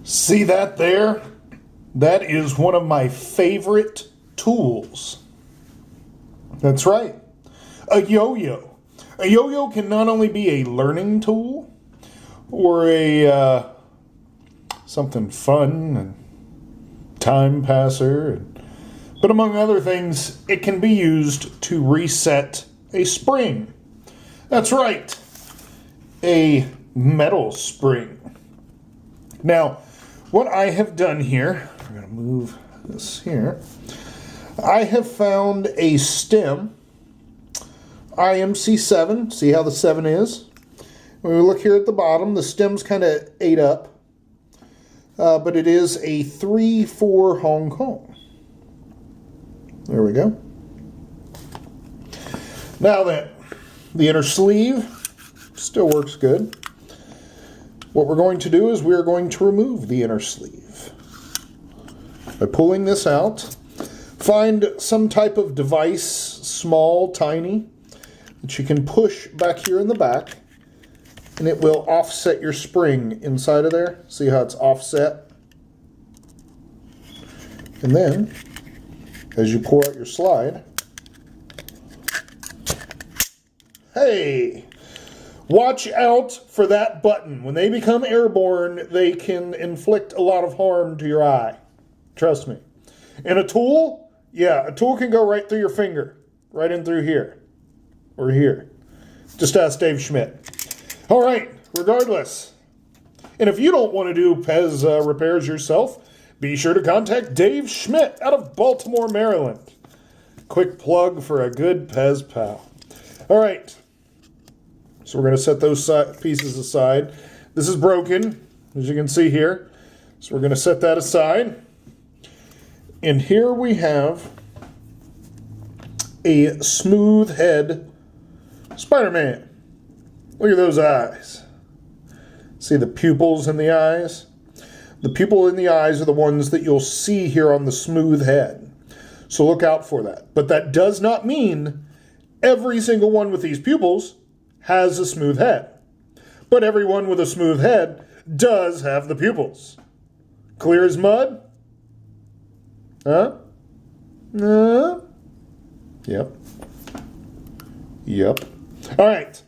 See that there? That is one of my favorite tools. That's right, a yo-yo. A yo-yo can not only be a learning tool or a something fun and time passer, but among other things, it can be used to reset a spring. That's right, a metal spring. Now, what I have done here, I'm going to move this here. I have found a stem, IMC7. See how the 7 is? When we look here at the bottom, the stem's kind of ate up, but it is a 3/4 Hong Kong. There we go. Now then, the inner sleeve still works good. What we're going to do is we're going to remove the inner sleeve. By pulling this out, find some type of device, small, tiny, that you can push back here in the back, and it will offset your spring inside of there. See how it's offset? And then, as you pull out your slide, hey! Watch out for that button. When they become airborne, they can inflict a lot of harm to your eye. Trust me. And a tool? Yeah, a tool can go right through your finger. Right in through here. Or here. Just ask Dave Schmidt. All right, regardless. And if you don't want to do PEZ repairs yourself, be sure to contact Dave Schmidt out of Baltimore, Maryland. Quick plug for a good PEZ pal. All right. So we're going to set those pieces aside. This is broken, as you can see here. So we're going to set that aside. And here we have a smooth head Spider-Man. Look at those eyes. See the pupils in the eyes? The pupil in the eyes are the ones that you'll see here on the smooth head. So look out for that. But that does not mean every single one with these pupils has a smooth head. But everyone with a smooth head does have the pupils. Clear as mud? Huh? Yep. Yep. All right.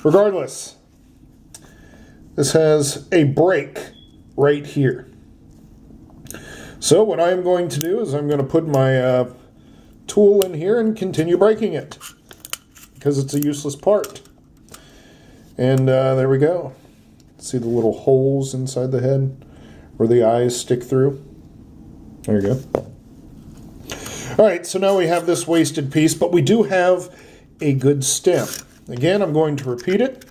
Regardless, this has a break right here. So what I'm going to do is I'm going to put my tool in here and continue breaking it because it's a useless part. And there we go. See the little holes inside the head where the eyes stick through? There you go. All right, so now we have this wasted piece, but we do have a good stem. Again, I'm going to repeat it.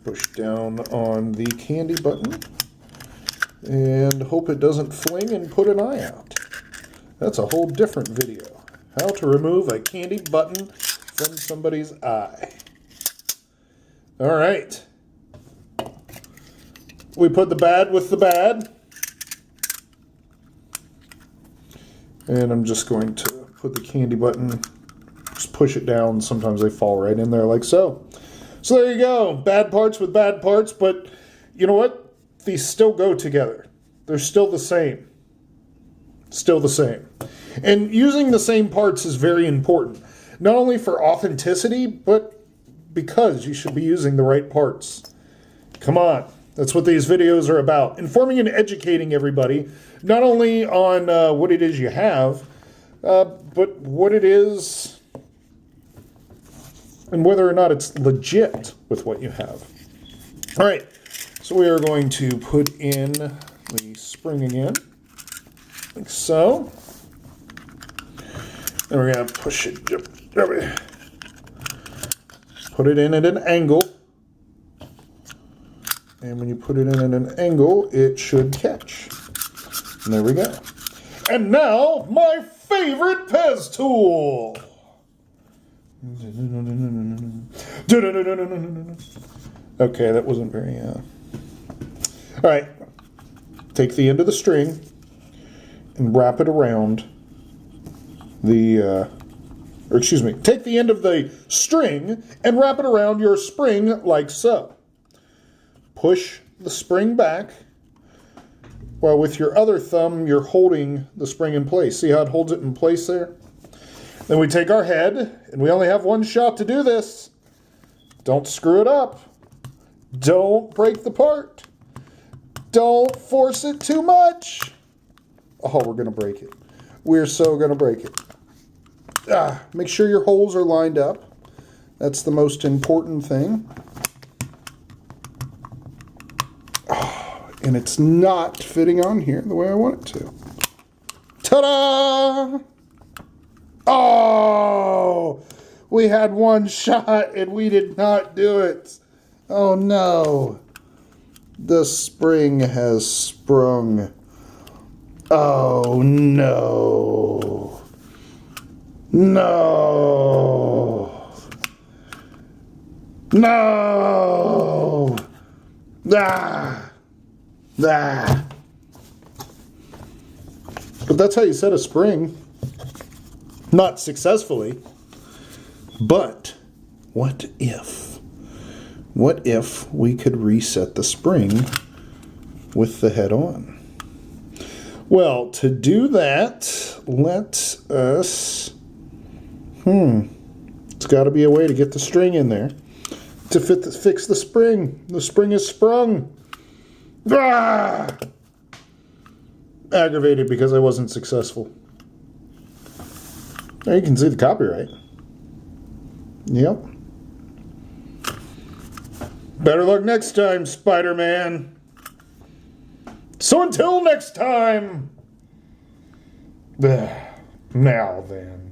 Push down on the candy button and hope it doesn't fling and put an eye out. That's a whole different video. How to remove a candy button from somebody's eye. All right. We put the bad with the bad. And I'm just going to put the candy button, just push it down. Sometimes they fall right in there like so. So there you go. Bad parts with bad parts, but you know what? These still go together. They're still the same. Still the same. And using the same parts is very important. Not only for authenticity, but because you should be using the right parts. Come on. That's what these videos are about. Informing and educating everybody, not only on what it is you have, but what it is and whether or not it's legit with what you have. All right, so we are going to put in the spring again, like so. And we're going to push it, put it in at an angle. And when you put it in at an angle, it should catch. And there we go. And now, my favorite PEZ tool. Okay, that wasn't very... All right. Take the end of the string and wrap it around the... take the end of the string and wrap it around your spring like so. Push the spring back while with your other thumb, you're holding the spring in place. See how it holds it in place there? Then we take our head, and we only have one shot to do this. Don't screw it up. Don't break the part. Don't force it too much. Oh, we're going to break it. We're so going to break it. Make sure your holes are lined up. That's the most important thing. Oh, and it's not fitting on here the way I want it to. Ta-da! Oh! We had one shot and we did not do it. Oh no. The spring has sprung. Oh no. No. No. Ah. Ah. But that's how you set a spring. Not successfully. But what if? What if we could reset the spring with the head on? Well, to do that, let us... It's got to be a way to get the string in there to fix the spring. The spring is sprung. Ah! Aggravated because I wasn't successful. Now you can see the copyright. Yep. Better luck next time, Spider-Man. So until next time. Now then.